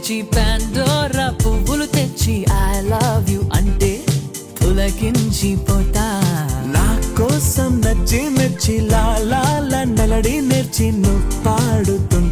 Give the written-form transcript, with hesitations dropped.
వచ్చి పాండోరా పువ్వులు తెచ్చి ఐ లవ్ యు అంటే పులకించిపోతా. నా కోసం నచ్చి మెచ్చి లా లా లా మెలడీ నేర్చి నువ్వు పాడుతున్నా.